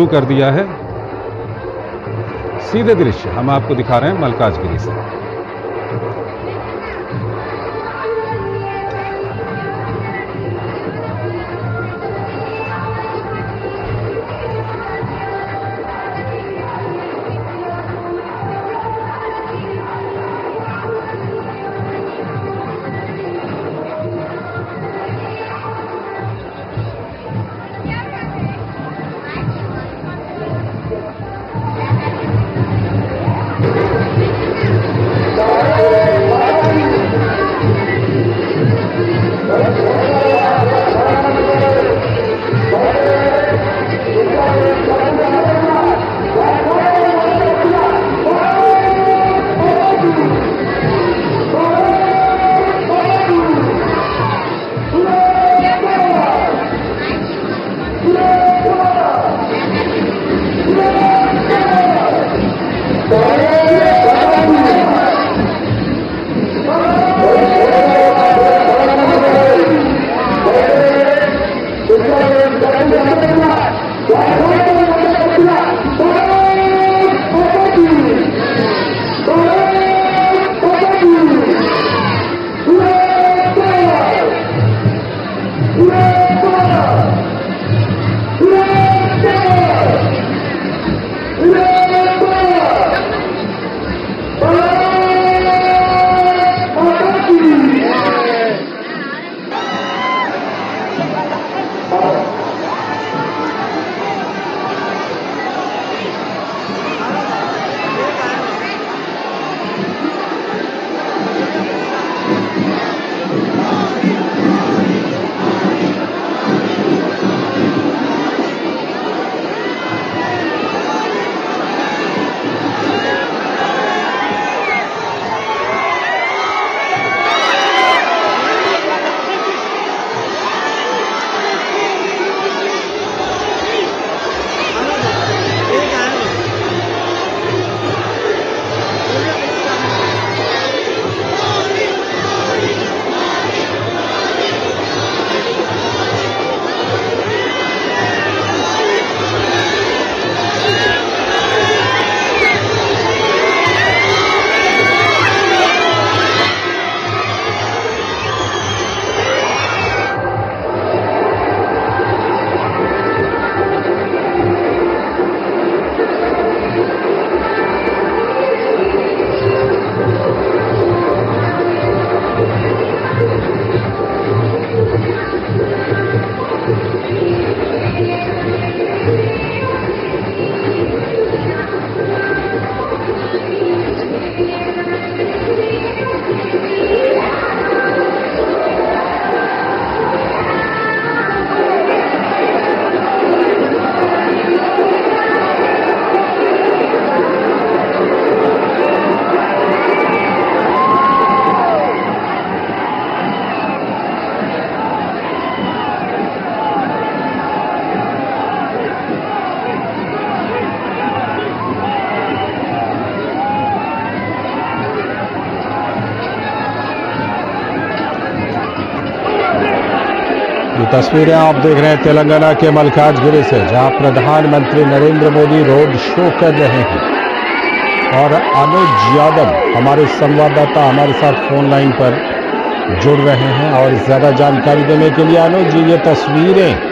शुरू कर दिया है। सीधे दृश्य हम आपको दिखा रहे हैं मल्काजगिरी से। ये तस्वीरें आप देख रहे हैं तेलंगाना के मल्काजगिरी से, जहां प्रधानमंत्री नरेंद्र मोदी रोड शो कर रहे हैं और अनुज यादव हमारे संवाददाता हमारे साथ फोन लाइन पर जुड़ रहे हैं और ज़्यादा जानकारी देने के लिए। अनुज जी, ये तस्वीरें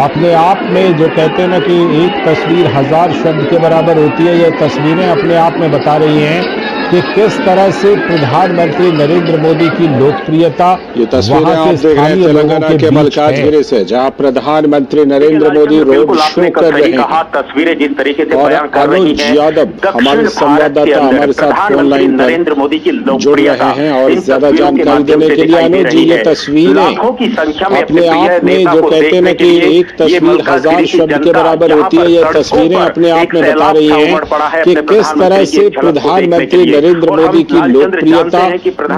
अपने आप में जो कहते हैं ना कि एक तस्वीर 1000 शब्द के बराबर होती है, ये तस्वीरें अपने आप में बता रही हैं कि किस तरह से प्रधानमंत्री नरेंद्र मोदी की लोकप्रियता ये तस्वीरें आप देख रहे हैं तेलंगाना के मल्काजगिरी से, जहां प्रधानमंत्री नरेंद्र मोदी रोड शो कर रहे हैं। तस्वीरें जिस तरीके से और अनुज यादव हमारे संवाददाता हमारे साथ फोन लाइन नरेंद्र मोदी की जुड़ रहे हैं और ज्यादा जानकारी देने के लिए। अनुज जी, ये तस्वीरें अपने आप में जो कहते हैं ना कि एक तस्वीर 1000 शब्द के बराबर होती है, ये तस्वीरें अपने आप में बता रही हैं कि किस तरह से प्रधानमंत्री नरेंद्र मोदी की लोकप्रियता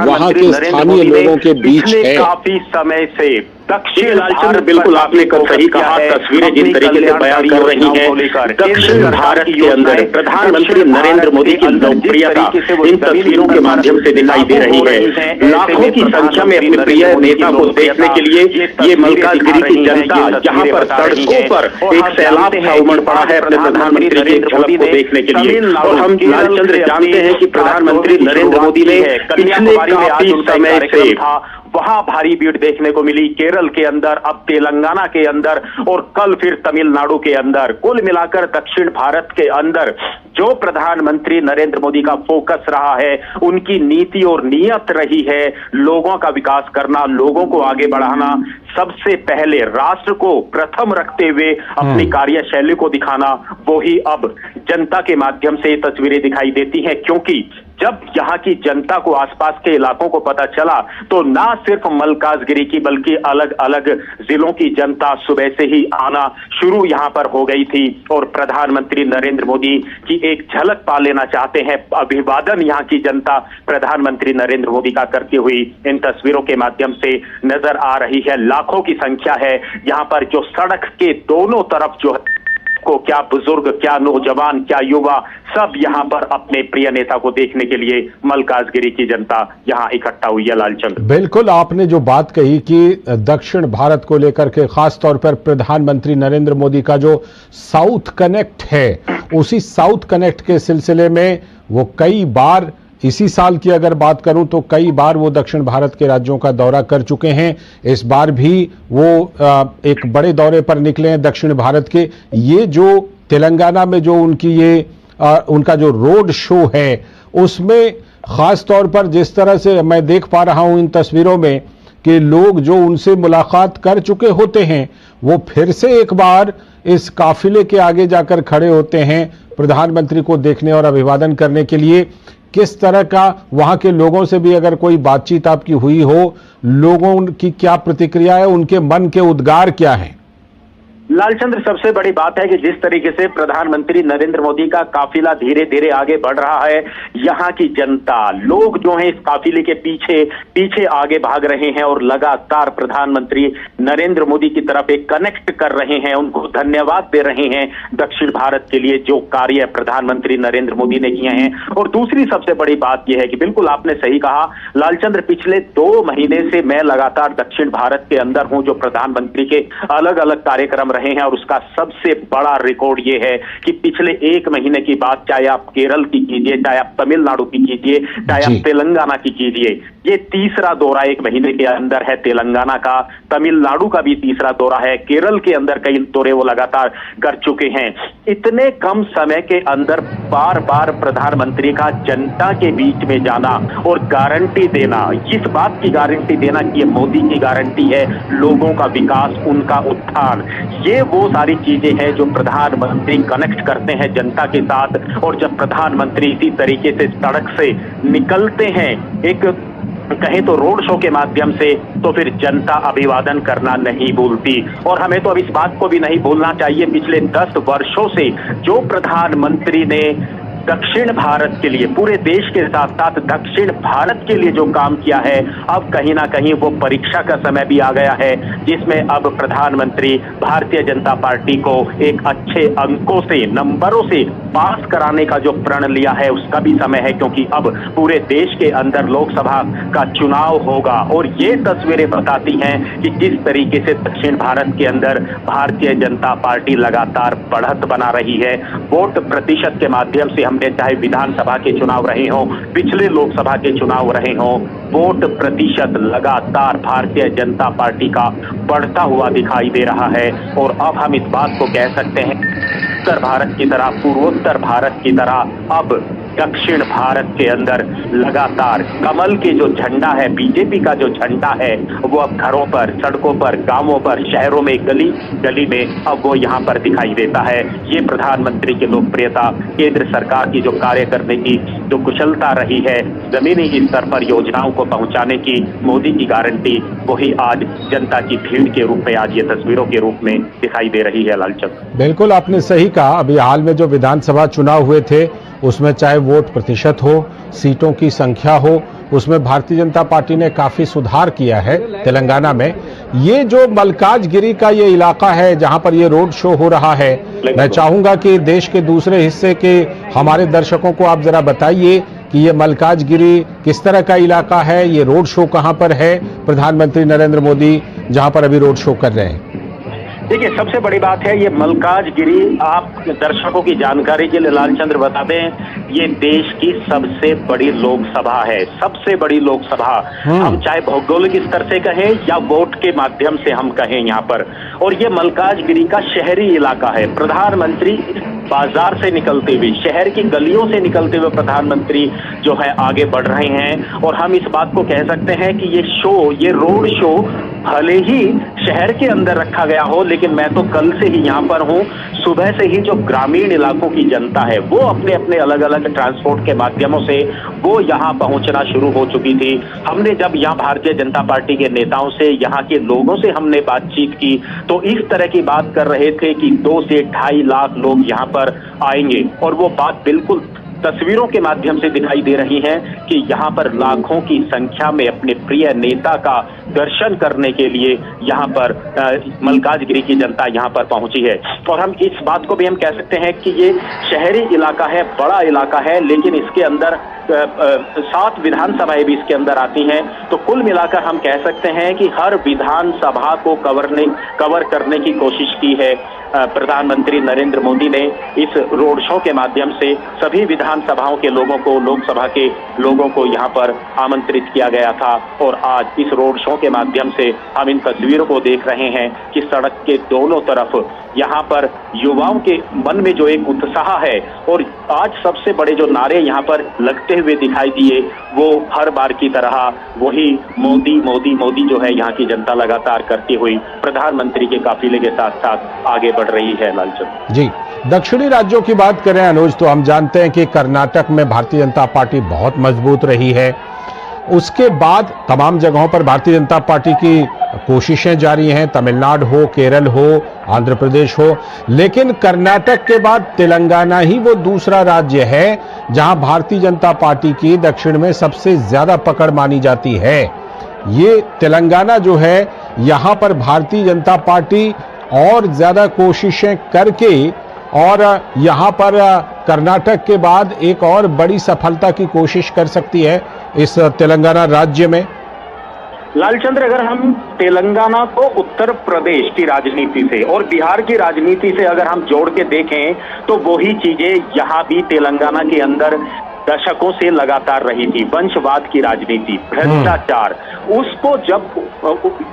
वहां के स्थानीय लोगों के बीच है। काफी समय से दक्षिण लालचंद्र, बिल्कुल आपने सही कहा। तस्वीरें जिस तरीके से बयान कर रही हैं, दक्षिण भारत के अंदर प्रधानमंत्री नरेंद्र मोदी की लोकप्रियता इन तस्वीरों के माध्यम से दिखाई दे रही है। लाखों की संख्या में अपने प्रिय नेता को देखने के लिए ये मल्काजगिरी की जनता जहां पर सड़कों पर एक सैलाब सा उमड़ पड़ा है अपने प्रधानमंत्री की झलक को देखने के लिए। और हम लालचंद्र जानते हैं कि प्रधानमंत्री नरेंद्र मोदी ने पिछले काफी समय से वहां भारी भीड़ देखने को मिली, केरल के अंदर, अब तेलंगाना के अंदर और कल फिर तमिलनाडु के अंदर। कुल मिलाकर दक्षिण भारत के अंदर जो प्रधानमंत्री नरेंद्र मोदी का फोकस रहा है, उनकी नीति और नीयत रही है लोगों का विकास करना, लोगों को आगे बढ़ाना, सबसे पहले राष्ट्र को प्रथम रखते हुए अपनी कार्यशैली को दिखाना, वो ही अब जनता के माध्यम से ये तस्वीरें दिखाई देती हैं। क्योंकि जब यहाँ की जनता को, आसपास के इलाकों को पता चला, तो ना सिर्फ मल्काजगिरी की बल्कि अलग अलग जिलों की जनता सुबह से ही आना शुरू यहाँ पर हो गई थी और प्रधानमंत्री नरेंद्र मोदी की एक झलक पा लेना चाहते हैं। अभिवादन यहाँ की जनता प्रधानमंत्री नरेंद्र मोदी का करती हुई इन तस्वीरों के माध्यम से नजर आ रही है। लाखों की संख्या है यहाँ पर, जो सड़क के दोनों तरफ जो को, क्या बुजुर्ग, क्या नौजवान, क्या युवा, सब यहाँ पर अपने प्रिय नेता को देखने के लिए मल्काजगिरी की जनता यहाँ इकट्ठा हुई है। लालचंद्र, बिल्कुल आपने जो बात कही कि दक्षिण भारत को लेकर के खास तौर पर प्रधानमंत्री नरेंद्र मोदी का जो साउथ कनेक्ट है, उसी साउथ कनेक्ट के सिलसिले में वो कई बार, इसी साल की अगर बात करूं तो कई बार वो दक्षिण भारत के राज्यों का दौरा कर चुके हैं। इस बार भी वो एक बड़े दौरे पर निकले हैं दक्षिण भारत के। ये जो तेलंगाना में जो उनकी ये उनका जो रोड शो है, उसमें खास तौर पर जिस तरह से मैं देख पा रहा हूं इन तस्वीरों में कि लोग जो उनसे मुलाकात कर चुके होते हैं, वो फिर से एक बार इस काफिले के आगे जाकर खड़े होते हैं प्रधानमंत्री को देखने और अभिवादन करने के लिए। किस तरह का वहां के लोगों से भी अगर कोई बातचीत आपकी हुई हो, लोगों की क्या प्रतिक्रिया है, उनके मन के उद्गार क्या हैं? लालचंद्र, सबसे बड़ी बात है कि जिस तरीके से प्रधानमंत्री नरेंद्र मोदी का काफिला धीरे धीरे आगे बढ़ रहा है, यहाँ की जनता, लोग जो हैं इस काफिले के पीछे पीछे आगे भाग रहे हैं और लगातार प्रधानमंत्री नरेंद्र मोदी की तरफ एक कनेक्ट कर रहे हैं, उनको धन्यवाद दे रहे हैं दक्षिण भारत के लिए जो कार्य प्रधानमंत्री नरेंद्र मोदी ने किए हैं। और दूसरी सबसे बड़ी बात यह है कि बिल्कुल आपने सही कहा लालचंद्र, पिछले 2 महीने से मैं लगातार दक्षिण भारत के अंदर हूं, जो प्रधानमंत्री के अलग अलग कार्यक्रम रहे हैं, और उसका सबसे बड़ा रिकॉर्ड यह है कि पिछले 1 महीने की बात, चाहे आप केरल की कीजिए, चाहे आप तमिलनाडु की कीजिए, चाहे आप तेलंगाना की कीजिए, ये तीसरा दौरा 1 महीने के अंदर है तेलंगाना का, तमिलनाडु का भी तीसरा दौरा है, केरल के अंदर कई दौरे वो लगातार कर चुके हैं। इतने कम समय के अंदर बार बार प्रधानमंत्री का जनता के बीच में जाना और गारंटी देना, इस बात की गारंटी देना कि ये मोदी की गारंटी है, लोगों का विकास, उनका उत्थान, ये वो सारी चीजें हैं जो प्रधानमंत्री कनेक्ट करते हैं जनता के साथ। और जब प्रधानमंत्री इसी तरीके से सड़क से निकलते हैं, एक कहें तो रोड शो के माध्यम से, तो फिर जनता अभिवादन करना नहीं भूलती। और हमें तो अब इस बात को भी नहीं भूलना चाहिए, पिछले 10 वर्षों से जो प्रधानमंत्री ने दक्षिण भारत के लिए, पूरे देश के साथ साथ दक्षिण भारत के लिए जो काम किया है, अब कहीं ना कहीं वो परीक्षा का समय भी आ गया है, जिसमें अब प्रधानमंत्री भारतीय जनता पार्टी को एक अच्छे अंकों से, नंबरों से पास कराने का जो प्रण लिया है, उसका भी समय है। क्योंकि अब पूरे देश के अंदर लोकसभा का चुनाव होगा और ये तस्वीरें बताती हैं कि किस तरीके से दक्षिण भारत के अंदर भारतीय जनता पार्टी लगातार बढ़त बना रही है। वोट प्रतिशत के माध्यम से, हमने चाहे विधानसभा के चुनाव रहे हों, पिछले लोकसभा के चुनाव रहे हों, वोट प्रतिशत लगातार भारतीय जनता पार्टी का बढ़ता हुआ दिखाई दे रहा है। और अब हम इस बात को कह सकते हैं, उत्तर भारत की तरह, पूर्वोत्तर भारत की तरह अब दक्षिण भारत के अंदर लगातार कमल के जो झंडा है, बीजेपी का जो झंडा है, वो अब घरों पर, सड़कों पर, गांवों पर, शहरों में, गली गली में अब वो यहाँ पर दिखाई देता है। ये प्रधानमंत्री की लोकप्रियता, केंद्र सरकार की जो कार्य करने की जो कुशलता रही है, जमीनी स्तर पर योजनाओं को पहुंचाने की मोदी की गारंटी, वही आज जनता की भीड़ के रूप में, आज ये तस्वीरों के रूप में दिखाई दे रही है। लालचंद, बिल्कुल आपने सही कहा। अभी हाल में जो विधानसभा चुनाव हुए थे, उसमें चाहे वोट प्रतिशत हो, सीटों की संख्या हो, उसमें भारतीय जनता पार्टी ने काफी सुधार किया है तेलंगाना में। ये जो मलकाजगिरी का ये इलाका है जहां पर ये रोड शो हो रहा है, मैं चाहूंगा कि देश के दूसरे हिस्से के हमारे दर्शकों को आप जरा बताइए कि ये मलकाजगिरी किस तरह का इलाका है, ये रोड शो कहां पर है, प्रधानमंत्री नरेंद्र मोदी जहां पर अभी रोड शो कर रहे हैं। देखिए, सबसे बड़ी बात है ये मलकाजगिरी, आप दर्शकों की जानकारी के लिए लालचंद्र बता दें, ये देश की सबसे बड़ी लोकसभा है, सबसे बड़ी लोकसभा। हम चाहे भौगोलिक स्तर से कहें या वोट के माध्यम से हम कहें यहाँ पर, और ये मलकाजगिरी का शहरी इलाका है। प्रधानमंत्री बाजार से निकलते हुए, शहर की गलियों से निकलते हुए प्रधानमंत्री जो है आगे बढ़ रहे हैं। और हम इस बात को कह सकते हैं कि ये शो, ये रोड शो भले ही शहर के अंदर रखा गया हो, लेकिन मैं तो कल से ही यहाँ पर हूँ। सुबह से ही जो ग्रामीण इलाकों की जनता है वो अपने अपने अलग अलग ट्रांसपोर्ट के माध्यमों से वो यहाँ पहुंचना शुरू हो चुकी थी। हमने जब यहाँ भारतीय जनता पार्टी के नेताओं से, यहाँ के लोगों से हमने बातचीत की तो इस तरह की बात कर रहे थे कि 2 से 2.5 लाख लोग यहाँ पर आएंगे, और वो बात बिल्कुल तस्वीरों के माध्यम से दिखाई दे रही है कि यहाँ पर लाखों की संख्या में अपने प्रिय नेता का दर्शन करने के लिए यहाँ पर मलकाजगिरी की जनता यहाँ पर पहुंची है। और हम इस बात को भी हम कह सकते हैं कि ये शहरी इलाका है, बड़ा इलाका है, लेकिन इसके अंदर 7 विधानसभाएं भी इसके अंदर आती हैं। तो कुल मिलाकर हम कह सकते हैं कि हर विधानसभा को कवर करने की कोशिश की है प्रधानमंत्री नरेंद्र मोदी ने। इस रोड शो के माध्यम से सभी विधानसभाओं के लोगों को, लोकसभा के लोगों को यहाँ पर आमंत्रित किया गया था। और आज इस रोड शो के माध्यम से हम इन तस्वीरों को देख रहे हैं कि सड़क के दोनों तरफ यहाँ पर युवाओं के मन में जो एक उत्साह है, और आज सबसे बड़े जो नारे यहाँ पर लगते हुए दिखाई दिए वो हर बार की तरह वही मोदी मोदी मोदी जो है यहाँ की जनता लगातार करती हुई प्रधानमंत्री के काफिले के साथ साथ आगे बढ़ रही है। लालचंद जी, दक्षिणी राज्यों की बात करें अनुज, तो हम जानते हैं कि कर्नाटक में भारतीय जनता पार्टी बहुत मजबूत रही है। उसके बाद तमाम जगहों पर भारतीय जनता पार्टी की कोशिशें जारी हैं, तमिलनाडु हो, केरल हो, आंध्र प्रदेश हो, लेकिन कर्नाटक के बाद तेलंगाना ही वो दूसरा राज्य है जहां भारतीय जनता पार्टी की दक्षिण में सबसे ज्यादा पकड़ मानी जाती है। ये तेलंगाना जो है, यहां पर भारतीय जनता पार्टी और ज्यादा कोशिशें करके और यहां पर कर्नाटक के बाद एक और बड़ी सफलता की कोशिश कर सकती है इस तेलंगाना राज्य में। लालचंद्र, अगर हम तेलंगाना को उत्तर प्रदेश की राजनीति से और बिहार की राजनीति से अगर हम जोड़ के देखें तो वही चीजें यहाँ भी तेलंगाना के अंदर दशकों से लगातार रही थी। वंशवाद की राजनीति, भ्रष्टाचार, उसको जब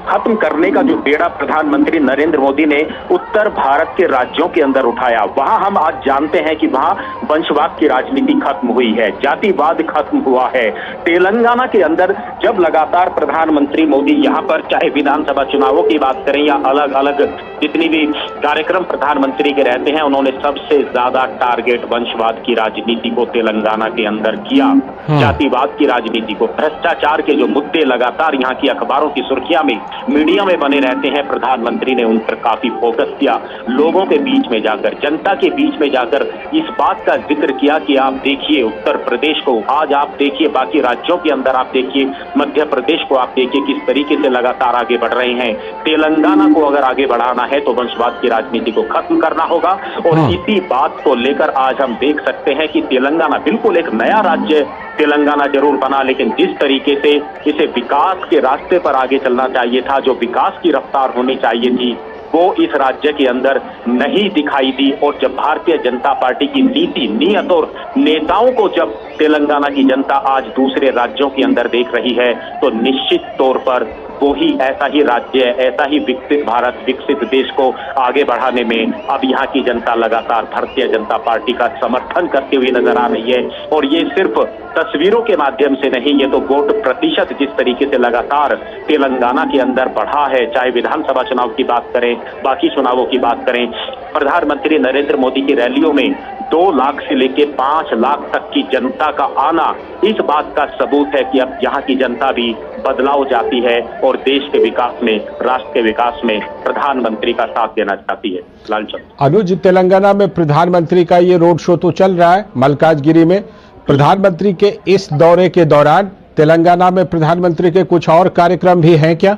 खत्म करने का जो बेड़ा प्रधानमंत्री नरेंद्र मोदी ने उत्तर भारत के राज्यों के अंदर उठाया, वहां हम आज जानते हैं कि वहां वंशवाद की राजनीति खत्म हुई है, जातिवाद खत्म हुआ है। तेलंगाना के अंदर जब लगातार प्रधानमंत्री मोदी यहाँ पर चाहे विधानसभा चुनावों की बात करें या अलग अलग जितनी भी कार्यक्रम प्रधानमंत्री के रहते हैं, उन्होंने सबसे ज्यादा टारगेट वंशवाद की राजनीति को तेलंगाना के अंदर किया, जातिवाद की राजनीति को, भ्रष्टाचार के जो मुद्दे लगातार यहाँ की अखबारों की सुर्खियां में, मीडिया में बने रहते हैं, प्रधानमंत्री ने उन पर काफी फोकस किया। लोगों के बीच में जाकर, जनता के बीच में जाकर इस बात का जिक्र किया कि आप देखिए उत्तर प्रदेश को, आज आप देखिए बाकी राज्यों के अंदर, आप देखिए मध्य प्रदेश को, आप देखिए किस तरीके से लगातार आगे बढ़ रहे हैं। तेलंगाना को अगर आगे बढ़ाना है तो वंशवाद की राजनीति को खत्म करना होगा। और इसी बात को लेकर आज हम देख सकते हैं कि तेलंगाना बिल्कुल एक नया राज्य तेलंगाना जरूर बना, लेकिन जिस तरीके से इसे विकास के रास्ते पर आगे चलना चाहिए था, जो विकास की रफ्तार होनी चाहिए थी, वो इस राज्य के अंदर नहीं दिखाई दी। और जब भारतीय जनता पार्टी की नीति, नीयत और नेताओं को जब तेलंगाना की जनता आज दूसरे राज्यों के अंदर देख रही है, तो निश्चित तौर पर वो ही ऐसा ही राज्य, ऐसा ही विकसित भारत, विकसित देश को आगे बढ़ाने में अब यहाँ की जनता लगातार भारतीय जनता पार्टी का समर्थन करती हुई नजर आ रही है। और ये सिर्फ तस्वीरों के माध्यम से नहीं, ये तो वोट प्रतिशत जिस तरीके से लगातार तेलंगाना के अंदर बढ़ा है, चाहे विधानसभा चुनाव की बात करें, बाकी चुनावों की बात करें, प्रधानमंत्री नरेंद्र मोदी की रैलियों में 2 लाख से लेकर 5 लाख तक की जनता का आना इस बात का सबूत है कि अब यहाँ की जनता भी बदलाव चाहती है और देश के विकास में, राष्ट्र के विकास में प्रधानमंत्री का साथ देना चाहती है। लालचंद अनुज, तेलंगाना में प्रधानमंत्री का ये रोड शो तो चल रहा है मलकाजगिरी में। प्रधानमंत्री के इस दौरे के दौरान तेलंगाना में प्रधानमंत्री के कुछ और कार्यक्रम भी हैं क्या?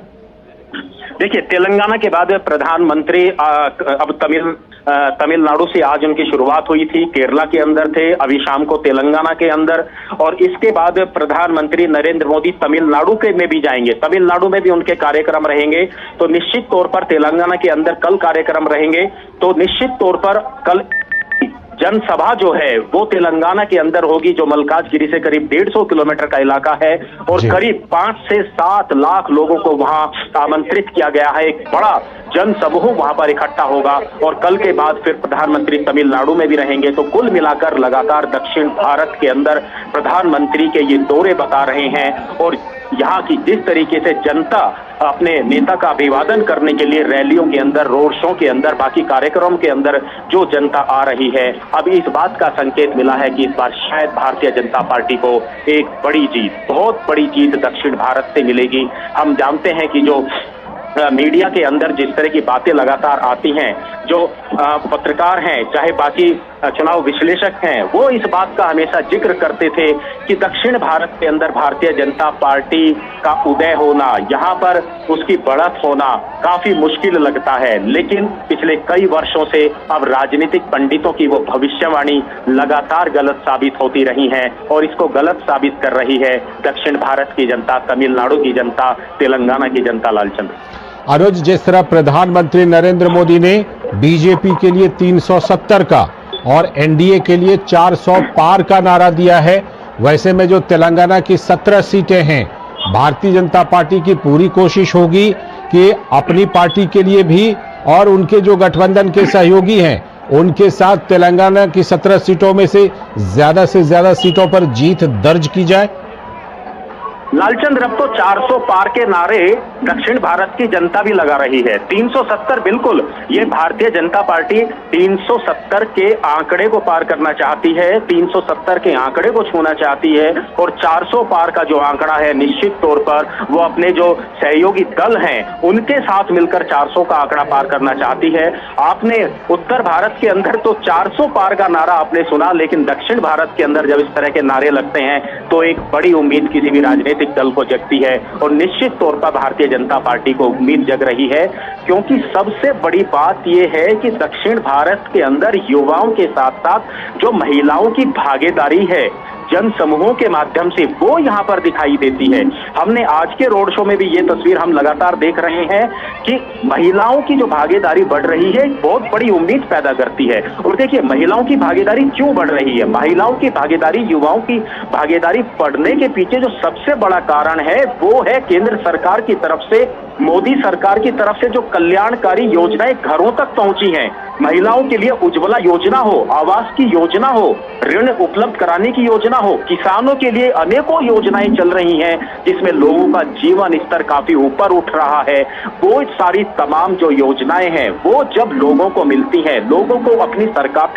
देखिए, तेलंगाना के बाद प्रधानमंत्री अब तमिलनाडु से आज उनकी शुरुआत हुई थी, केरला के अंदर थे, अभी शाम को तेलंगाना के अंदर, और इसके बाद प्रधानमंत्री नरेंद्र मोदी तमिलनाडु के में भी जाएंगे। तमिलनाडु में भी उनके कार्यक्रम रहेंगे। तो निश्चित तौर पर तेलंगाना के अंदर कल कार्यक्रम रहेंगे। तो निश्चित तौर पर कल जनसभा जो है वो तेलंगाना के अंदर होगी, जो मल्काजगिरी से करीब 150 किलोमीटर का इलाका है, और करीब 5 से 7 लाख लोगों को वहां आमंत्रित किया गया है। एक बड़ा जनसमूह वहां पर इकट्ठा होगा, और कल के बाद फिर प्रधानमंत्री तमिलनाडु में भी रहेंगे। तो कुल मिलाकर लगातार दक्षिण भारत के अंदर प्रधानमंत्री के ये दौरे बता रहे हैं, और यहाँ की जिस तरीके से जनता अपने नेता का अभिवादन करने के लिए रैलियों के अंदर, रोड शो के अंदर, बाकी कार्यक्रम के अंदर जो जनता आ रही है, अब इस बात का संकेत मिला है कि इस बार शायद भारतीय जनता पार्टी को एक बड़ी जीत, बहुत बड़ी जीत दक्षिण भारत से मिलेगी। हम जानते हैं कि जो मीडिया के अंदर जिस तरह की बातें लगातार आती हैं, जो पत्रकार हैं, चाहे बाकी चुनाव विश्लेषक हैं, वो इस बात का हमेशा जिक्र करते थे कि दक्षिण भारत के अंदर भारतीय जनता पार्टी का उदय होना, यहाँ पर उसकी बढ़त होना काफी मुश्किल लगता है। लेकिन पिछले कई वर्षों से अब राजनीतिक पंडितों की वो भविष्यवाणी लगातार गलत साबित होती रही है, और इसको गलत साबित कर रही है दक्षिण भारत की जनता, तमिलनाडु की जनता, तेलंगाना की जनता। लालचंद्र अनुज, जिस तरह प्रधानमंत्री नरेंद्र मोदी ने बीजेपी के लिए 370 का और एनडीए के लिए 400 पार का नारा दिया है, वैसे में जो तेलंगाना की 17 सीटें हैं, भारतीय जनता पार्टी की पूरी कोशिश होगी कि अपनी पार्टी के लिए भी और उनके जो गठबंधन के सहयोगी हैं उनके साथ तेलंगाना की 17 सीटों में से ज्यादा सीटों पर जीत दर्ज की जाए। लालचंद्र, अब तो 400 पार के नारे दक्षिण भारत की जनता भी लगा रही है। 370 बिल्कुल, ये भारतीय जनता पार्टी 370 के आंकड़े को पार करना चाहती है, 370 के आंकड़े को छूना चाहती है, और 400 पार का जो आंकड़ा है निश्चित तौर पर वो अपने जो सहयोगी दल हैं उनके साथ मिलकर 400 का आंकड़ा पार करना चाहती है। आपने उत्तर भारत के अंदर तो 400 पार का नारा आपने सुना, लेकिन दक्षिण भारत के अंदर जब इस तरह के नारे लगते हैं तो एक बड़ी उम्मीद किसी भी राजनीतिक दल को जगती है, और निश्चित तौर पर भारतीय जनता पार्टी को उम्मीद जग रही है। क्योंकि सबसे बड़ी बात यह है कि दक्षिण भारत के अंदर युवाओं के साथ साथ जो महिलाओं की भागीदारी है जन समूहों के माध्यम से, वो यहाँ पर दिखाई देती है। हमने आज के रोड शो में भी ये तस्वीर हम लगातार देख रहे हैं कि महिलाओं की जो भागीदारी बढ़ रही है बहुत बड़ी उम्मीद पैदा करती है। और देखिए, महिलाओं की भागीदारी क्यों बढ़ रही है? महिलाओं की भागीदारी, युवाओं की भागीदारी बढ़ने के पीछे जो सबसे बड़ा कारण है वो है केंद्र सरकार की तरफ से, मोदी सरकार की तरफ से जो कल्याणकारी योजनाएं घरों तक पहुंची हैं। महिलाओं के लिए उज्ज्वला योजना हो, आवास की योजना हो, ऋण उपलब्ध कराने की योजना हो, किसानों के लिए अनेकों योजनाएं चल रही हैं जिसमें लोगों का जीवन स्तर काफी ऊपर उठ रहा है। वो सारी तमाम जो योजनाएं हैं वो जब लोगों को मिलती हैं, लोगों को अपनी सरकार,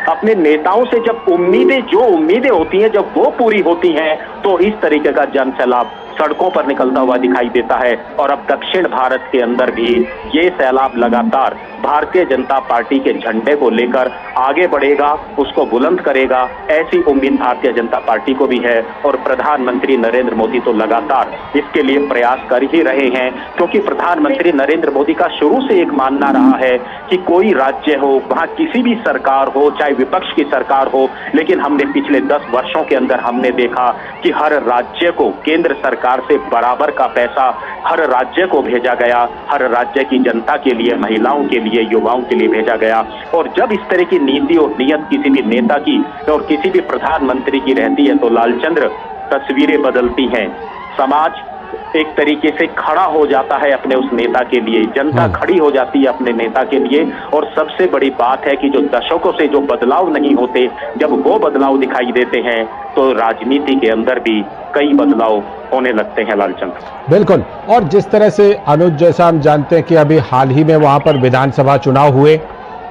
अपने नेताओं से जब उम्मीदें होती हैं, जब वो पूरी होती हैं, तो इस तरीके का जन सैलाब सड़कों पर निकलता हुआ दिखाई देता है। और अब दक्षिण भारत के अंदर भी ये सैलाब लगातार भारतीय जनता पार्टी के झंडे को लेकर आगे बढ़ेगा, उसको बुलंद करेगा, ऐसी उम्मीद भारतीय जनता पार्टी को भी है। और प्रधानमंत्री नरेंद्र मोदी तो लगातार इसके लिए प्रयास कर ही रहे हैं, क्योंकि प्रधानमंत्री नरेंद्र मोदी का शुरू से एक मानना रहा है कि कोई राज्य हो, वहां किसी भी सरकार हो, चाहे विपक्ष की सरकार हो, लेकिन हमने पिछले 10 वर्षों के अंदर हमने देखा कि हर राज्य को केंद्र सरकार से बराबर का पैसा हर राज्य को भेजा गया, हर राज्य की जनता के लिए, महिलाओं के लिए, युवाओं के लिए भेजा गया। और जब इस तरह की नीति और नियत किसी भी नेता की और किसी भी प्रधानमंत्री की रहती है तो लालचंद्र तस्वीरें बदलती हैं। समाज एक तरीके से खड़ा हो जाता है अपने उस नेता के लिए, जनता खड़ी हो जाती है अपने नेता के लिए। और सबसे बड़ी बात है कि जो दशकों से जो बदलाव नहीं होते, जब वो बदलाव दिखाई देते हैं तो राजनीति के अंदर भी कई बदलाव होने लगते हैं। लालचंद बिल्कुल, और जिस तरह से अनुज, जैसा हम जानते हैं कि अभी हाल ही में वहां पर विधानसभा चुनाव हुए,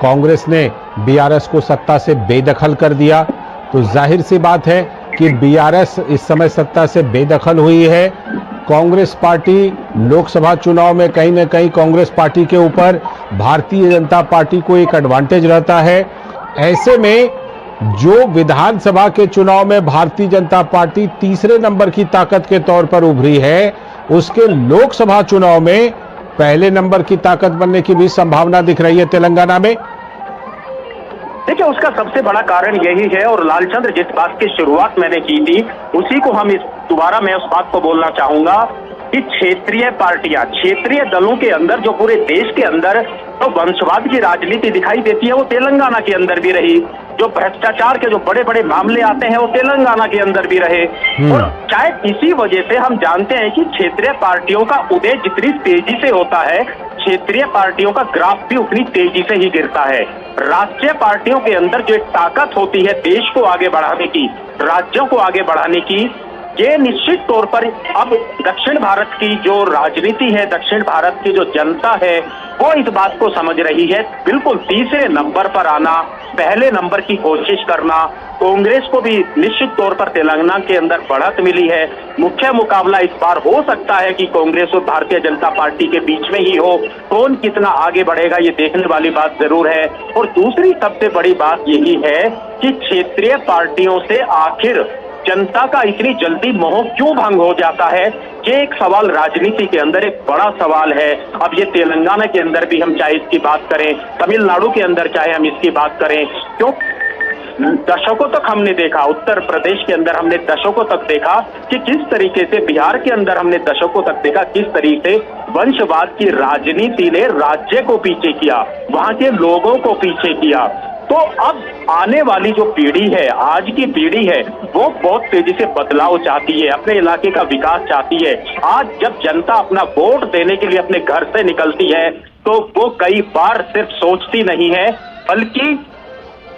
कांग्रेस ने बीआरएस को सत्ता से बेदखल कर दिया, तो जाहिर सी बात है कि बीआरएस इस समय सत्ता से बेदखल हुई है। कांग्रेस पार्टी लोकसभा चुनाव में कहीं ना कहीं कांग्रेस पार्टी के ऊपर भारतीय जनता पार्टी को एक एडवांटेज रहता है। ऐसे में जो विधानसभा के चुनाव में भारतीय जनता पार्टी तीसरे नंबर की ताकत के तौर पर उभरी है, उसके लोकसभा चुनाव में पहले नंबर की ताकत बनने की भी संभावना दिख रही है तेलंगाना में? देखिए, उसका सबसे बड़ा कारण यही है, और लालचंद्र जिस बात की शुरुआत मैंने की थी उसी को हम दोबारा मैं उस बात को बोलना चाहूंगा कि क्षेत्रीय पार्टियां, क्षेत्रीय दलों के अंदर जो पूरे देश के अंदर तो वंशवाद की राजनीति दिखाई देती है वो तेलंगाना के अंदर भी रही। जो भ्रष्टाचार के जो बड़े बड़े मामले आते हैं वो तेलंगाना के अंदर भी रहे। और शायद इसी वजह से हम जानते हैं कि क्षेत्रीय पार्टियों का उदय जितनी तेजी से होता है, क्षेत्रीय पार्टियों का ग्राफ भी उतनी तेजी से ही गिरता है। राष्ट्रीय पार्टियों के अंदर जो ताकत होती है देश को आगे बढ़ाने की, राज्यों को आगे बढ़ाने की, ये निश्चित तौर पर अब दक्षिण भारत की जो राजनीति है, दक्षिण भारत की जो जनता है वो इस बात को समझ रही है। बिल्कुल तीसरे नंबर पर आना, पहले नंबर की कोशिश करना, कांग्रेस को भी निश्चित तौर पर तेलंगाना के अंदर बढ़त मिली है। मुख्य मुकाबला इस बार हो सकता है कि कांग्रेस और भारतीय जनता पार्टी के बीच में ही हो। कौन कितना आगे बढ़ेगा ये देखने वाली बात जरूर है। और दूसरी सबसे बड़ी बात यही है कि क्षेत्रीय पार्टियों से आखिर जनता का इतनी जल्दी मोह क्यों भंग हो जाता है, ये एक सवाल राजनीति के अंदर एक बड़ा सवाल है। अब ये तेलंगाना के अंदर भी हम चाहे इसकी बात करें, तमिलनाडु के अंदर चाहे हम इसकी बात करें, क्यों दशकों तक हमने देखा, उत्तर प्रदेश के अंदर हमने दशकों तक देखा कि किस तरीके से, बिहार के अंदर हमने दशकों तक देखा किस तरीके से वंशवाद की राजनीति ने राज्य को पीछे किया, वहां के लोगों को पीछे किया। तो अब आने वाली जो पीढ़ी है, आज की पीढ़ी है, वो बहुत तेजी से बदलाव चाहती है, अपने इलाके का विकास चाहती है। आज जब जनता अपना वोट देने के लिए अपने घर से निकलती है तो वो कई बार सिर्फ सोचती नहीं है बल्कि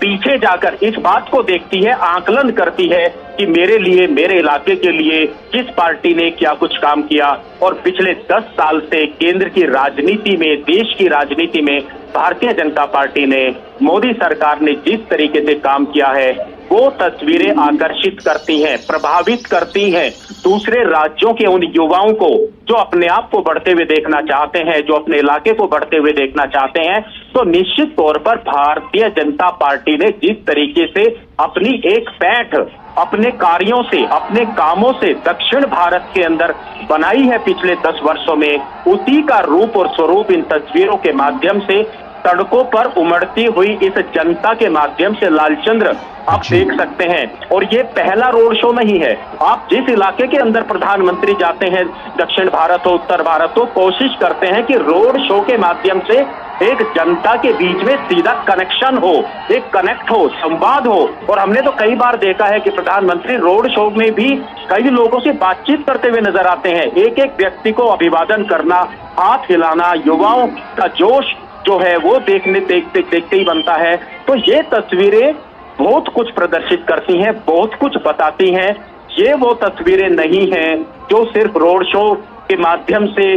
पीछे जाकर इस बात को देखती है, आकलन करती है कि मेरे लिए, मेरे इलाके के लिए किस पार्टी ने क्या कुछ काम किया। और पिछले 10 साल से केंद्र की राजनीति में, देश की राजनीति में भारतीय जनता पार्टी ने, मोदी सरकार ने जिस तरीके से काम किया है वो तस्वीरें आकर्षित करती हैं, प्रभावित करती हैं दूसरे राज्यों के उन युवाओं को जो अपने आप को बढ़ते हुए देखना चाहते हैं, जो अपने इलाके को बढ़ते हुए देखना चाहते हैं। तो निश्चित तौर पर भारतीय जनता पार्टी ने जिस तरीके से अपनी एक पैठ अपने कार्यों से, अपने कामों से दक्षिण भारत के अंदर बनाई है पिछले 10 वर्षों में, उसी का रूप और स्वरूप इन तस्वीरों के माध्यम से सड़कों पर उमड़ती हुई इस जनता के माध्यम से लालचंद्र आप देख सकते हैं। और ये पहला रोड शो नहीं है। आप जिस इलाके के अंदर प्रधानमंत्री जाते हैं, दक्षिण भारत हो, उत्तर भारत हो, कोशिश करते हैं कि रोड शो के माध्यम से एक जनता के बीच में सीधा कनेक्शन हो, एक कनेक्ट हो, संवाद हो। और हमने तो कई बार देखा है कि प्रधानमंत्री रोड शो में भी कई लोगों से बातचीत करते हुए नजर आते हैं। एक एक व्यक्ति को अभिवादन करना, हाथ हिलाना, युवाओं का जोश जो है वो देखते ही बनता है। तो ये तस्वीरें बहुत कुछ प्रदर्शित करती हैं, बहुत कुछ बताती हैं। ये वो तस्वीरें नहीं हैं जो सिर्फ रोड शो के माध्यम से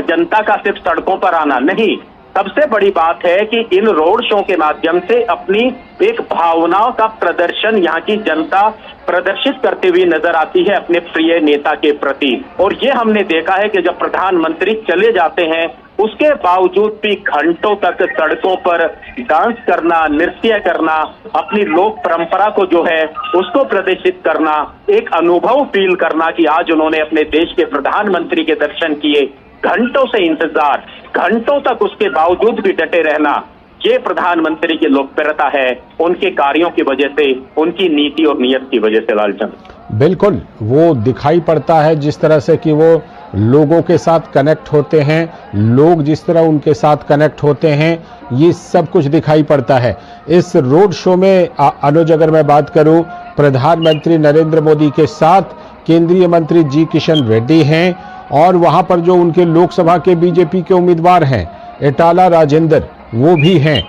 जनता का सिर्फ सड़कों पर आना नहीं। सबसे बड़ी बात है कि इन रोड शो के माध्यम से अपनी एक भावनाओं का प्रदर्शन यहाँ की जनता प्रदर्शित करते हुए नजर आती है अपने प्रिय नेता के प्रति। और ये हमने देखा है कि जब प्रधानमंत्री चले जाते हैं उसके बावजूद भी घंटों तक सड़कों पर डांस करना, नृत्य करना, अपनी लोक परंपरा को जो है उसको प्रदर्शित करना, एक अनुभव फील करना कि आज उन्होंने अपने देश के प्रधानमंत्री के दर्शन किए, घंटों से इंतजार, घंटों तक उसके बावजूद भी डटे रहना, ये प्रधानमंत्री की लोकप्रियता है उनके कार्यों की वजह से, उनकी नीति और नीयत की वजह से। लालचंद बिल्कुल वो दिखाई पड़ता है जिस तरह से कि वो लोगों के साथ कनेक्ट होते हैं, लोग जिस तरह उनके साथ कनेक्ट होते हैं, ये सब कुछ दिखाई पड़ता है इस रोड शो में। अनुज, अगर मैं बात करूं, प्रधानमंत्री नरेंद्र मोदी के साथ केंद्रीय मंत्री जी किशन रेड्डी हैं और वहां पर जो उनके लोकसभा के बीजेपी के उम्मीदवार हैं एटाला राजेंद्र, वो भी हैं।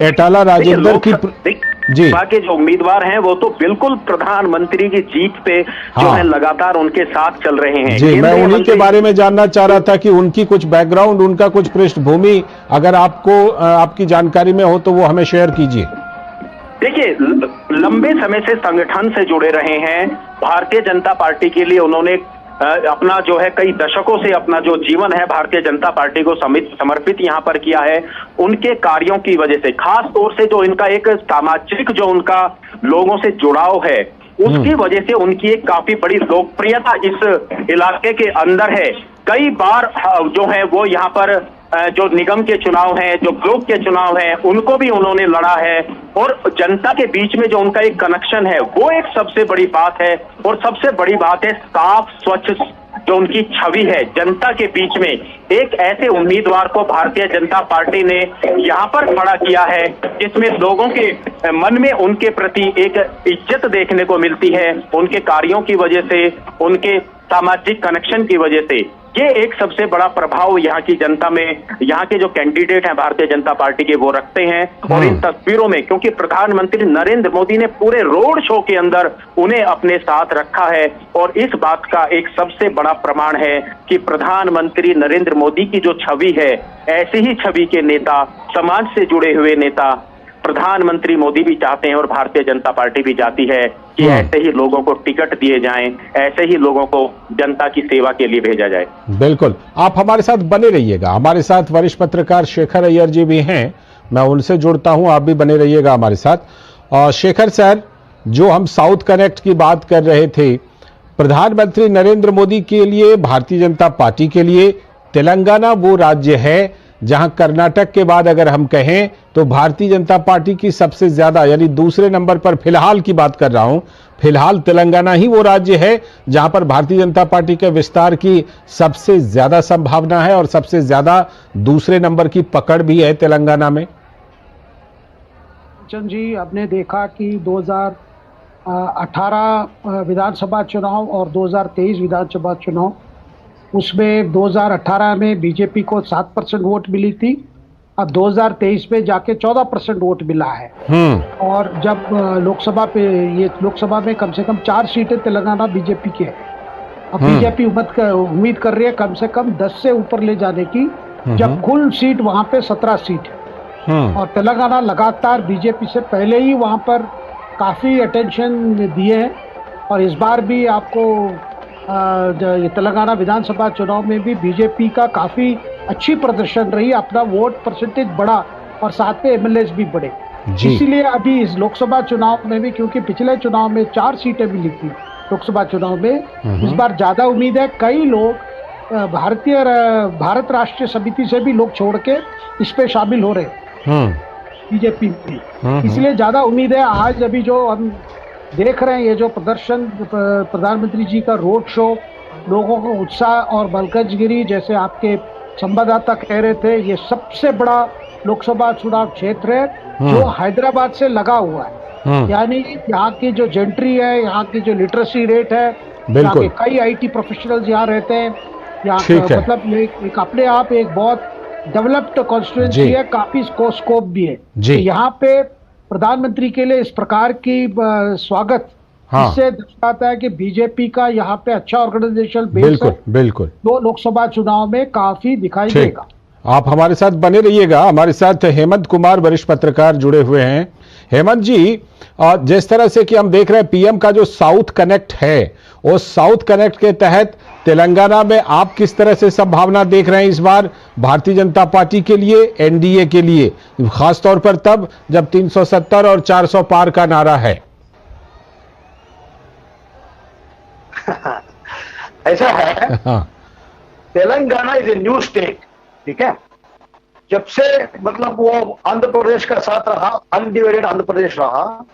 एटाला राजेंद्र की जी के जो उम्मीदवार हैं वो तो बिल्कुल प्रधानमंत्री की जीत पे जो है लगातार उनके साथ चल रहे हैं। जी, मैं उन्हीं के बारे में जानना चाह रहा था कि उनकी कुछ बैकग्राउंड, उनका कुछ पृष्ठभूमि अगर आपको आपकी जानकारी में हो तो वो हमें शेयर कीजिए। देखिए, लंबे समय से संगठन से जुड़े रहे हैं। भारतीय जनता पार्टी के लिए उन्होंने अपना जो है कई दशकों से अपना जो जीवन है भारतीय जनता पार्टी को समर्पित यहाँ पर किया है। उनके कार्यों की वजह से, खास तौर से जो इनका एक सामाजिक जो उनका लोगों से जुड़ाव है, उसकी वजह से उनकी एक काफी बड़ी लोकप्रियता इस इलाके के अंदर है। कई बार जो है वो यहाँ पर जो निगम के चुनाव हैं, जो ग्रुप के चुनाव हैं, उनको भी उन्होंने लड़ा है। और जनता के बीच में जो उनका एक कनेक्शन है वो एक सबसे बड़ी बात है। और सबसे बड़ी बात है साफ स्वच्छ जो उनकी छवि है जनता के बीच में। एक ऐसे उम्मीदवार को भारतीय जनता पार्टी ने यहाँ पर खड़ा किया है जिसमें लोगों के मन में उनके प्रति एक इज्जत देखने को मिलती है, उनके कार्यों की वजह से, उनके सामाजिक कनेक्शन की वजह से। ये एक सबसे बड़ा प्रभाव यहाँ की जनता में, यहाँ के जो कैंडिडेट हैं भारतीय जनता पार्टी के, वो रखते हैं। और इन तस्वीरों में क्योंकि प्रधानमंत्री नरेंद्र मोदी ने पूरे रोड शो के अंदर उन्हें अपने साथ रखा है, और इस बात का एक सबसे बड़ा प्रमाण है कि प्रधानमंत्री नरेंद्र मोदी की जो छवि है, ऐसी ही छवि के नेता, समाज से जुड़े हुए नेता प्रधानमंत्री मोदी भी चाहते हैं और भारतीय जनता पार्टी भी चाहती है कि ऐसे ही लोगों को टिकट दिए जाएं, ऐसे ही लोगों को जनता की सेवा के लिए भेजा जाए। बिल्कुल, आप हमारे साथ बने रहिएगा। हमारे साथ वरिष्ठ पत्रकार शेखर अय्यर जी भी हैं, मैं उनसे जुड़ता हूं, आप भी बने रहिएगा हमारे साथ। और शेखर सर, जो हम साउथ कनेक्ट की बात कर रहे थे, प्रधानमंत्री नरेंद्र मोदी के लिए, भारतीय जनता पार्टी के लिए तेलंगाना वो राज्य है जहां कर्नाटक के बाद अगर हम कहें तो भारतीय जनता पार्टी की सबसे ज्यादा, यानी दूसरे नंबर पर फिलहाल की बात कर रहा हूं, फिलहाल तेलंगाना ही वो राज्य है जहां पर भारतीय जनता पार्टी के विस्तार की सबसे ज्यादा संभावना है और सबसे ज्यादा दूसरे नंबर की पकड़ भी है तेलंगाना में। चंद जी, आपने देखा कि 2018 विधानसभा चुनाव और 2023 विधानसभा चुनाव, उसमें 2018 में बीजेपी को 7% वोट मिली थी, अब 2023 में जाके 14% वोट मिला है। और जब लोकसभा में कम से कम 4 सीटें तेलंगाना बीजेपी की है। अब बीजेपी उम्मीद कर रही है कम से कम 10 से ऊपर ले जाने की, जब कुल सीट वहां पे 17 सीट है। और तेलंगाना लगातार बीजेपी से पहले ही वहां पर काफी अटेंशन दिए हैं। और इस बार भी आपको तेलंगाना विधानसभा चुनाव में भी बीजेपी का काफी अच्छी प्रदर्शन रही, अपना वोट परसेंटेज बढ़ा और साथ में एमएलएस भी बढ़े। इसीलिए अभी इस लोकसभा चुनाव में भी, क्योंकि पिछले चुनाव में 4 सीटें मिली थी लोकसभा चुनाव में, इस बार ज्यादा उम्मीद है। कई लोग भारत राष्ट्रीय समिति से भी लोग छोड़ के इस पे शामिल हो रहे बीजेपी में, इसलिए ज्यादा उम्मीद है। आज अभी जो हम देख रहे हैं, ये जो प्रदर्शन, प्रधानमंत्री जी का रोड शो, लोगों को उत्साह और बलगजगिरी, जैसे आपके संवाददाता कह रहे थे, ये सबसे बड़ा लोकसभा चुनाव क्षेत्र है जो हैदराबाद से लगा हुआ है। यानी यहाँ की जो जेंट्री है, यहाँ की जो लिटरेसी रेट है, यहाँ के कई आईटी प्रोफेशनल्स यहाँ रहते हैं, यहाँ मतलब एक अपने आप एक बहुत डेवलप्ड कॉन्स्टिट्यूएंसी है, काफी स्कोप भी है। तो यहाँ पे प्रधानमंत्री के लिए इस प्रकार की स्वागत, इससे दर्शाता है कि बीजेपी का यहाँ पे अच्छा ऑर्गेनाइजेशन बेस है। बिल्कुल तो लोकसभा चुनाव में काफी दिखाई देगा। आप हमारे साथ बने रहिएगा। हमारे साथ हेमंत कुमार वरिष्ठ पत्रकार जुड़े हुए हैं। हेमंत जी, जिस तरह से कि हम देख रहे हैं पीएम का जो साउथ कनेक्ट है, उस साउथ कनेक्ट के तहत तेलंगाना में आप किस तरह से संभावना देख रहे हैं इस बार भारतीय जनता पार्टी के लिए, एनडीए के लिए, खासतौर पर तब जब 370 और 400 पार का नारा है? ऐसा है, Telangana is a new state, ठीक है। जब से मतलब वो आंध्र प्रदेश का साथ रहा, अनडिवाइडेड आंध्र प्रदेश रहा,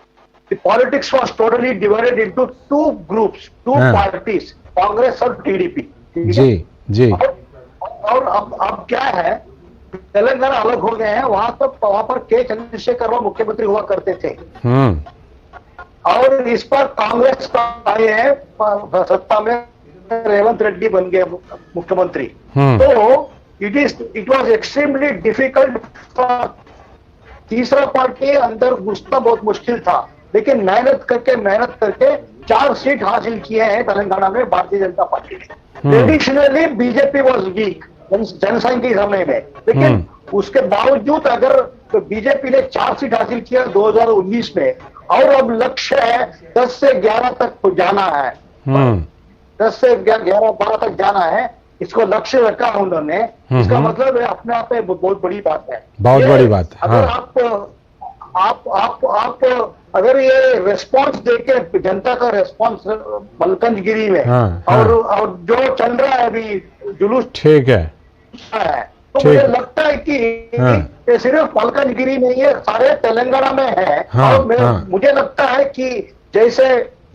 the politics was totally divided into 2 groups, 2 parties, Congress और टीडीपी। जी। और अब क्या है, तेलंगाना अलग हो गए हैं। वहां पर के चंद्रशेखर राव मुख्यमंत्री हुआ करते थे, और इस पर कांग्रेस का आए हैं सत्ता में, रेवंत रेड्डी बन गए मुख्यमंत्री। तो it was extremely difficult for तीसरा पार्टी अंदर घुसना बहुत मुश्किल था, लेकिन मेहनत करके 4 सीट हासिल किए हैं तेलंगाना में भारतीय जनता पार्टी ने। Traditionally BJP was weak Jansangh के समय में, लेकिन उसके बावजूद अगर बीजेपी ने 4 सीट हासिल किया 2019 में, और अब लक्ष्य है 10 से 11 तक जाना है, 10 से 11-12 तक जाना है, इसको लक्ष्य रखा उन्होंने। इसका मतलब है अपने आप में बहुत बड़ी बात है, बहुत बड़ी बात है। अगर आप आप अगर ये रेस्पॉन्स देखे जनता का रेस्पॉन्स मलकनगिरी में और जो चल रहा है अभी जुलूस ठीक है तो मुझे लगता है कि ये सिर्फ मलकनगिरी नहीं है, सारे तेलंगाना में है। और मुझे लगता है कि जैसे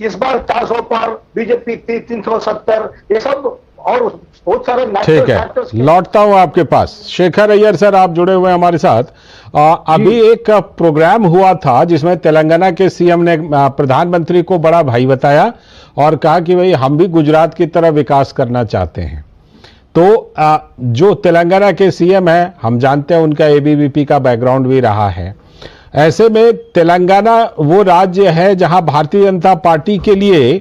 इस बार 400 पर बीजेपी 370 ये सब और बहुत सारे ठीक है। लौटता हूं आपके पास। शेखर अय्यर सर, आप जुड़े हुए हैं हमारे साथ। अभी एक प्रोग्राम हुआ था जिसमें तेलंगाना के सीएम ने प्रधानमंत्री को बड़ा भाई बताया और कहा कि भाई हम भी गुजरात की तरह विकास करना चाहते हैं। तो जो तेलंगाना के सीएम है, हम जानते हैं उनका एबीवीपी का बैकग्राउंड भी रहा है। ऐसे में तेलंगाना वो राज्य है जहां भारतीय जनता पार्टी के लिए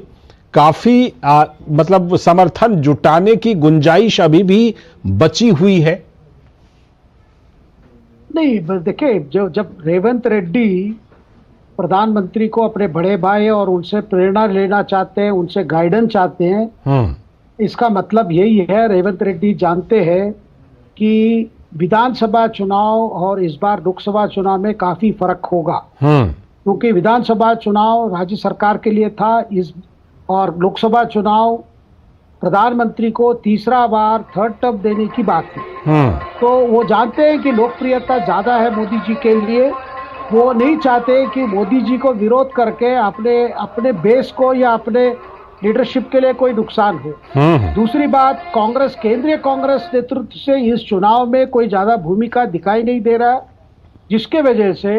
काफी मतलब समर्थन जुटाने की गुंजाइश अभी भी बची हुई है। नहीं, देखिए, जब रेवंत रेड्डी प्रधानमंत्री को अपने बड़े भाई और उनसे प्रेरणा लेना चाहते हैं, उनसे गाइडेंस चाहते हैं, इसका मतलब यही है, रेवंत रेड्डी जानते हैं कि विधानसभा चुनाव और इस बार लोकसभा चुनाव में काफी फर्क होगा। क्योंकि विधानसभा चुनाव राज्य सरकार के लिए था, और लोकसभा चुनाव प्रधानमंत्री को तीसरा बार थर्ड टर्म देने की बात थी। तो वो जानते हैं कि लोकप्रियता ज्यादा है मोदी जी के लिए। वो नहीं चाहते कि मोदी जी को विरोध करके अपने बेस को या अपने लीडरशिप के लिए कोई नुकसान हो। दूसरी बात, केंद्रीय कांग्रेस नेतृत्व से इस चुनाव में कोई ज्यादा भूमिका दिखाई नहीं दे रहा, जिसके वजह से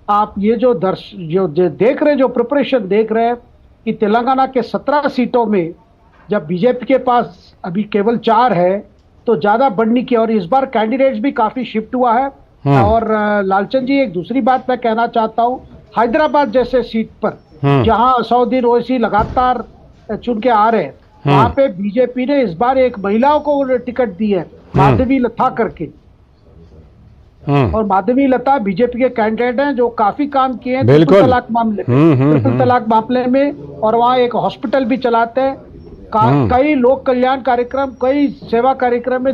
आप ये जो देख रहे, जो प्रिपरेशन देख रहे हैं कि तेलंगाना के 17 सीटों में जब बीजेपी के पास अभी केवल 4 है तो ज्यादा बढ़ने की, और इस बार कैंडिडेट्स भी काफी शिफ्ट हुआ है। और लालचंद जी, एक दूसरी बात मैं कहना चाहता हूँ, हैदराबाद जैसे सीट पर जहां असउद्दीन ओवैसी लगातार चुन के आ रहे हैं, वहां पे बीजेपी ने इस बार एक महिलाओं को टिकट दी है, माधवी लता करके। और माधवी लता बीजेपी के कैंडिडेट हैं जो काफी काम किए हैं ट्रिपल तलाक मामले में, और वहाँ एक हॉस्पिटल भी चलाते हैं। कई लोक कल्याण कार्यक्रम, कई सेवा कार्यक्रम में